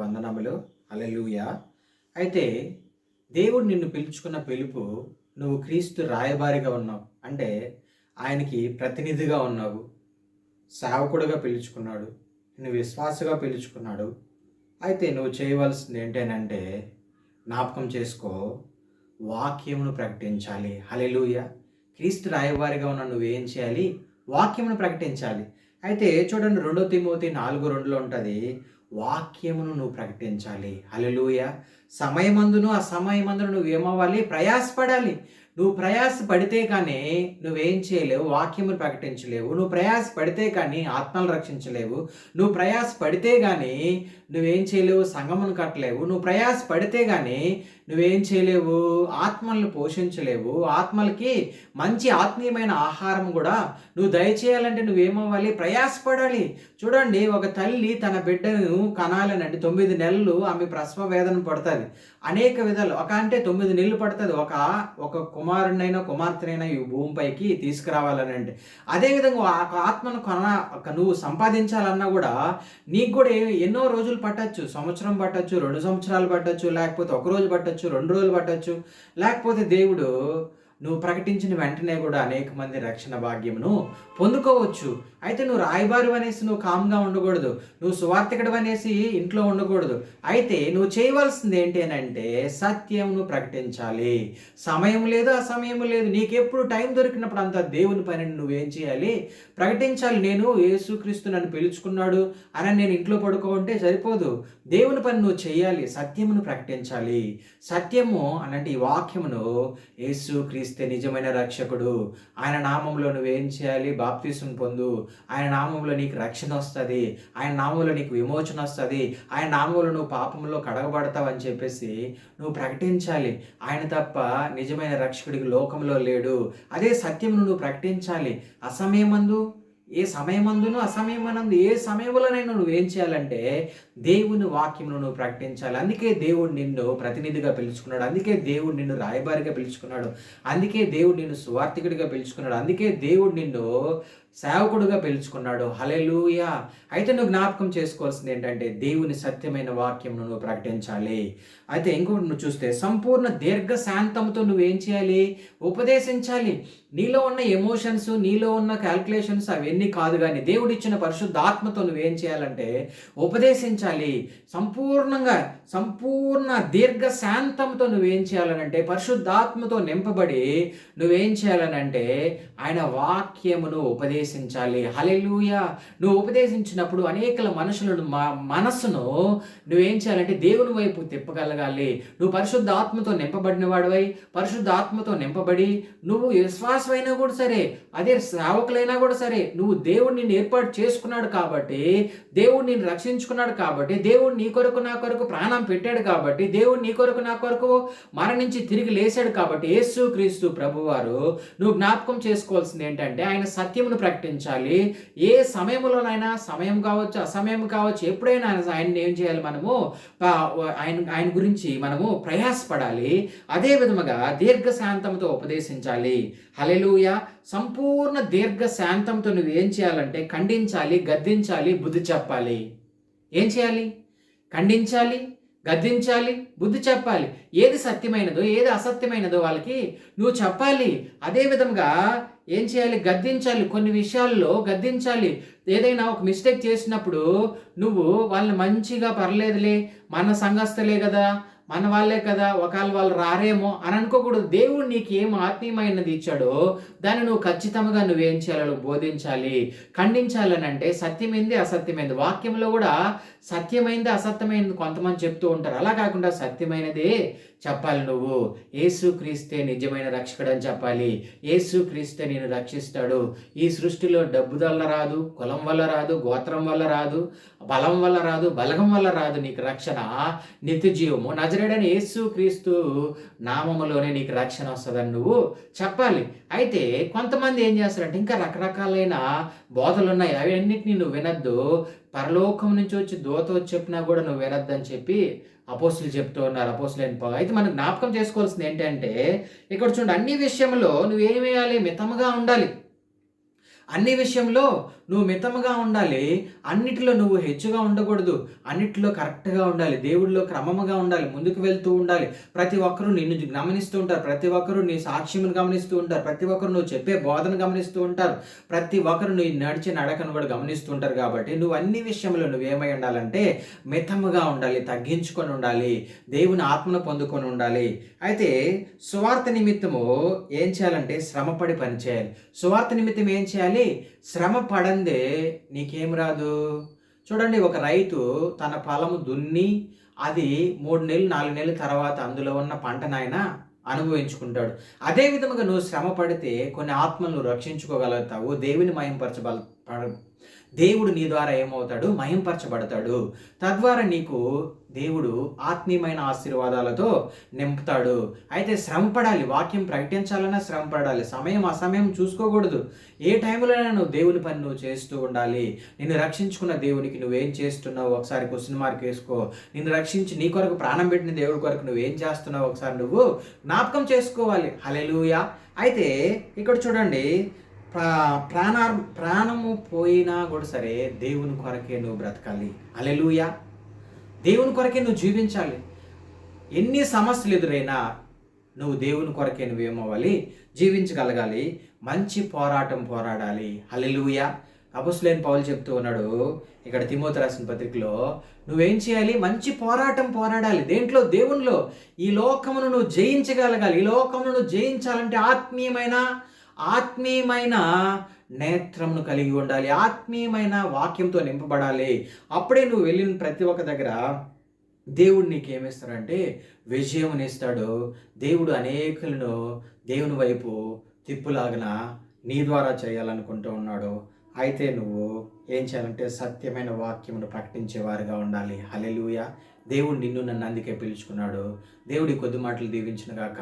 వందనములు. హల్లెలూయా. అయితే దేవుడు నిన్ను పిలుచుకున్న పిలుపు, నువ్వు క్రీస్తు రాయబారిగా ఉన్నావు. అంటే ఆయనకి ప్రతినిధిగా ఉన్నావు. సేవకుడిగా పిలుచుకున్నాడు. నిన్ను విశ్వాసగా పిలుచుకున్నాడు. అయితే నువ్వు చేయవలసింది ఏంటనంటే జ్ఞాపకం చేసుకో, వాక్యమును ప్రకటించాలి. హల్లెలూయా. క్రీస్తు రాయబారిగా ఉన్న నువ్వేం చేయాలి? వాక్యమును ప్రకటించాలి. అయితే చూడండి 2 తిమోతి 4:2లో ఉంటది. వాక్యమును నువ్వు ప్రకటించాలి. హల్లెలూయా. సమయమందును అసమయమందును నువ్వేమవ్వాలి? ప్రయాసపడాలి. నువ్వు ప్రయాసపడితే కానీ నువ్వేం చేయలేవు? వాక్యమును ప్రకటించలేవు. నువ్వు ప్రయాసపడితే కానీ ఆత్మలను రక్షించలేవు. నువ్వు ప్రయాసపడితే గానీ నువ్వేం చేయలేవు? సంఘమును కట్టలేవు. నువ్వు ప్రయాసపడితే గానీ నువ్వేం చేయలేవు? ఆత్మలను పోషించలేవు. ఆత్మలకి మంచి ఆత్మీయమైన ఆహారం కూడా నువ్వు దయచేయాలంటే నువ్వేమవ్వాలి? ప్రయాసపడాలి. చూడండి, ఒక తల్లి తన బిడ్డను కనాలనండి 9 నెలలు ఆమె ప్రసవ వేదన పడుతుంది. అనేక విధాలు అంటే 9 నెలలు పడుతుంది ఒక కుమారుడినైనా కుమార్తెనైనా ఈ భూమిపైకి తీసుకురావాలనండి. అదేవిధంగా ఆ ఆత్మను నువ్వు సంపాదించాలన్నా కూడా నీకు కూడా ఎన్నో రోజులు పట్టచ్చు. సంవత్సరం పట్టచ్చు, 2 సంవత్సరాలు పట్టచ్చు, లేకపోతే 1 రోజు పట్టచ్చు, 2 రోజులు పట్టచ్చు. లేకపోతే దేవుడు నువ్వు ప్రకటించిన వెంటనే కూడా అనేక మంది రక్షణ భాగ్యమును పొందుకోవచ్చు. అయితే నువ్వు రాయబారు అనేసి నువ్వు కామ్గా ఉండకూడదు. నువ్వు సువార్థికుడు అనేసి ఇంట్లో ఉండకూడదు. అయితే నువ్వు చేయవలసింది ఏంటి అని అంటే సత్యమును ప్రకటించాలి. సమయం లేదు, అసమయం లేదు. నీకెప్పుడు టైం దొరికినప్పుడు అంతా దేవుని పనిని నువ్వేం చేయాలి? ప్రకటించాలి. నేను యేసుక్రీస్తు నన్ను పిలుచుకున్నాడు అని నేను ఇంట్లో పడుకోంటే సరిపోదు. దేవుని పని నువ్వు చేయాలి. సత్యమును ప్రకటించాలి. సత్యము అనంటే ఈ వాక్యమును యేసుక్రీస్తు నిజమైన రక్షకుడు. ఆయన నామంలో నువ్వేం చేయాలి? బాప్తిసం పొందు. ఆయన నామంలో నీకు రక్షణ వస్తుంది. ఆయన నామంలో నీకు విమోచన వస్తుంది. ఆయన నామంలో నువ్వు పాపంలో కడగబడతావు అని చెప్పేసి నువ్వు ప్రకటించాలి. ఆయన తప్ప నిజమైన రక్షకుడికి లోకంలో లేడు. అదే సత్యమును నువ్వు ప్రకటించాలి. అసమయమందు ఏ సమయమందును అసమయమనందు ఏ సమయంలోనైనా నువ్వేం చేయాలంటే దేవుని వాక్యమును నువ్వు ప్రకటించాలి. అందుకే దేవుడు నిన్ను ప్రతినిధిగా పిలుచుకున్నాడు. అందుకే దేవుడు నిన్ను రాయబారిగా పిలుచుకున్నాడు. అందుకే దేవుడు నిన్ను సువార్థికుడిగా పిలుచుకున్నాడు. అందుకే దేవుడు నిన్ను సేవకుడుగా పిలుచుకున్నాడు. హల్లెలూయా. అయితే నువ్వు జ్ఞాపకం చేసుకోవాల్సింది ఏంటంటే దేవుని సత్యమైన వాక్యమును నువ్వు ప్రకటించాలి. అయితే ఇంకొకటి నువ్వు చూస్తే సంపూర్ణ దీర్ఘ శాంతంతో నువ్వేం చేయాలి? ఉపదేశించాలి. నీలో ఉన్న ఎమోషన్స్, నీలో ఉన్న క్యాల్కులేషన్స్ అవన్నీ కాదు, కానీ దేవుడిచ్చిన పరిశుద్ధాత్మతో నువ్వేం చేయాలంటే ఉపదేశించాలి. సంపూర్ణ దీర్ఘ శాంతంతో నువ్వేం చేయాలనంటే పరిశుద్ధాత్మతో నింపబడి నువ్వేం చేయాలనంటే ఆయన వాక్యమును ఉపదేశించాలి. హల్లెలూయా. నువ్వు ఉపదేశించినప్పుడు అనేకల మనస్సును నువ్వేం చేయాలంటే దేవుని వైపు తిప్పగలగాలి. నువ్వు పరిశుద్ధాత్మతో నింపబడిన వాడివై పరిశుద్ధాత్మతో నింపబడి నువ్వు విశ్వాసమైనా కూడా సరే, అదే సేవకులైనా కూడా సరే, నువ్వు దేవుడు నిన్ను ఏర్పాటు చేసుకున్నాడు కాబట్టి, దేవుడు నిన్ను రక్షించుకున్నాడు కాబట్టి, దేవుడు నీ కొరకు నా కొరకు ప్రాణం పెట్టాడు కాబట్టి, దేవుడు నీ కొరకు నా కొరకు మరణించి తిరిగి లేచాడు కాబట్టి, యేసుక్రీస్తు ప్రభువారు నువ్వు జ్ఞాపకం చేసుకోవాల్సింది ఏంటంటే ఆయన సత్యమును ప్రకటించాలి. ఏ సమయంలోనైనా, సమయం కావచ్చు, అసమయం కావచ్చు, ఎప్పుడైనా ఆయన ఏం చేయాలి? మనము ఆయన గురించి మనము ప్రయాసపడాలి. అదే విధముగా దీర్ఘ శాంతంతో ఉపదేశించాలి. హల్లెలూయా. సంపూర్ణ దీర్ఘ శాంతంతో నువ్వేం చేయాలంటే ఖండించాలి, గద్దించాలి, బుద్ధి చెప్పాలి. ఏం చేయాలి? ఖండించాలి, గద్దించాలి, బుద్ధి చెప్పాలి. ఏది సత్యమైనదో ఏది అసత్యమైనదో వాళ్ళకి నువ్వు చెప్పాలి. అదే విధంగా ఏం చేయాలి? గద్దించాలి. కొన్ని విషయాల్లో గద్దించాలి. ఏదైనా ఒక మిస్టేక్ చేసినప్పుడు నువ్వు వాళ్ళని మంచిగా పర్లేదులే, మన సంఘస్థలే కదా, మన వాళ్ళే కదా, ఒకవేళ వాళ్ళు రారేమో అని అనుకోకూడదు. దేవుడు నీకు ఏం ఆత్మీయమైనది ఇచ్చాడో దాన్ని నువ్వు ఖచ్చితంగా నువ్వేం చేయాలో బోధించాలి. ఖండించాలని అంటే సత్యమైంది, అసత్యమైంది. వాక్యంలో కూడా సత్యమైంది, అసత్యమైంది కొంతమంది చెప్తూ ఉంటారు. అలా కాకుండా సత్యమైనదే చెప్పాలి. నువ్వు యేసుక్రీస్తే నిజమైన రక్షకుడు అని చెప్పాలి. యేసుక్రీస్తే నేను రక్షిస్తాడు. ఈ సృష్టిలో డబ్బు వల్ల రాదు, కులం వల్ల రాదు, గోత్రం వల్ల రాదు, బలం వల్ల రాదు, బలగం వల్ల రాదు. నీకు రక్షణ నిత్య జీవము నజరేయుడైన యేసుక్రీస్తు నామములోనే నీకు రక్షణ వస్తుందని నువ్వు చెప్పాలి. అయితే కొంతమంది ఏం చేస్తారంటే ఇంకా రకరకాలైన బోధలు ఉన్నాయి, అవి అన్నిటినీ నువ్వు వినద్దు. పరలోకం నుంచి వచ్చి దూత వచ్చి చెప్పినా కూడా నువ్వు వినద్దని చెప్పి అపోస్తులు చెప్తూ ఉన్నారు. అపోస్తులైన పౌలు. అయితే మనం జ్ఞాపకం చేసుకోవాల్సింది ఏంటంటే ఇక్కడ చూడండి, అన్ని విషయంలో నువ్వేం వేయాలి? మితముగా ఉండాలి. అన్ని విషయంలో నువ్వు మితముగా ఉండాలి. అన్నిటిలో నువ్వు హెచ్చుగా ఉండకూడదు. అన్నిటిలో కరెక్ట్‌గా ఉండాలి. దేవుడిలో క్రమముగా ఉండాలి. ముందుకు వెళ్తూ ఉండాలి. ప్రతి ఒక్కరు నిన్ను గమనిస్తూ ఉంటారు. ప్రతి ఒక్కరు నీ సాక్ష్యమును గమనిస్తూ ఉంటారు. ప్రతి ఒక్కరు నువ్వు చెప్పే బోధన గమనిస్తూ ఉంటారు. ప్రతి ఒక్కరు నీ నడిచే నడకను కూడా గమనిస్తూ ఉంటారు కాబట్టి నువ్వు అన్ని విషయంలో నువ్వేమై ఉండాలంటే మితముగా ఉండాలి. తగ్గించుకొని ఉండాలి. దేవుని ఆత్మను పొందుకొని ఉండాలి. అయితే సువార్త నిమిత్తము ఏం చేయాలంటే శ్రమపడి పని చేయాలి. సువార్త నిమిత్తం ఏం చేయాలి? శ్రమ పడందే నీకేం రాదు. చూడండి, ఒక రైతు తన పొలము దున్ని అది 3 నెలలు 4 నెలల తర్వాత అందులో ఉన్న పంటనాయన అనుభవించుకుంటాడు. అదే విధముగా నువ్వు శ్రమ పడితే కొన్ని ఆత్మలను నువ్వు రక్షించుకోగలుగుతావు. దేవుని దేవుడు నీ ద్వారా ఏమవుతాడు? మహింపరచబడతాడు. తద్వారా నీకు దేవుడు ఆత్మీయమైన ఆశీర్వాదాలతో నింపుతాడు. అయితే శ్రమ పడాలి. వాక్యం ప్రకటించాలన్నా శ్రమ పడాలి. సమయం అసమయం చూసుకోకూడదు. ఏ టైంలోనైనా నువ్వు దేవుని పని నువ్వు చేస్తూ ఉండాలి. నిన్ను రక్షించుకున్న దేవునికి నువ్వేం చేస్తున్నావు ఒకసారి క్వెషన్ మార్క్ వేసుకో. నిన్ను రక్షించి నీ కొరకు ప్రాణం పెట్టిన దేవుడి కొరకు నువ్వేం చేస్తున్నావు ఒకసారి నువ్వు జ్ఞాపకం చేసుకోవాలి. హల్లెలూయా. అయితే ఇక్కడ చూడండి, ప్రాణము పోయినా కూడా సరే దేవుని కొరకే నువ్వు బ్రతకాలి. హల్లెలూయా. దేవుని కొరకే నువ్వు జీవించాలి. ఎన్ని సమస్యలు ఎదురైనా నువ్వు దేవుని కొరకే నువ్వేమవ్వాలి? జీవించగలగాలి. మంచి పోరాటం పోరాడాలి. హల్లెలూయా. అపొస్తలుడైన పౌలు చెప్తూ ఉన్నాడు ఇక్కడ తిమోతి రాసిన పత్రికలో, నువ్వేం చేయాలి? మంచి పోరాటం పోరాడాలి. దేంట్లో? దేవునిలో. ఈ లోకమును నువ్వు జయించగలగాలి. ఈ లోకమును నువ్వు జయించాలంటే ఆత్మీయమైన నేత్రమును కలిగి ఉండాలి. ఆత్మీయమైన వాక్యంతో నింపబడాలి. అప్పుడే నువ్వు వెళ్ళిన ప్రతి ఒక్క దగ్గర దేవుడు నీకేమిస్తాడంటే విజయమునిస్తాడు. దేవుడు అనేకులను దేవుని వైపు తిప్పులాగిన నీ ద్వారా చేయాలనుకుంటూ ఉన్నాడు. అయితే నువ్వు ఏం చేయాలంటే సత్యమైన వాక్యమును ప్రకటించేవారుగా ఉండాలి. హల్లెలూయా. దేవుడు నిన్ను నన్ను అందుకే పిలుచుకున్నాడు. దేవుడి కొద్ది మాటలు దీవించును గాక.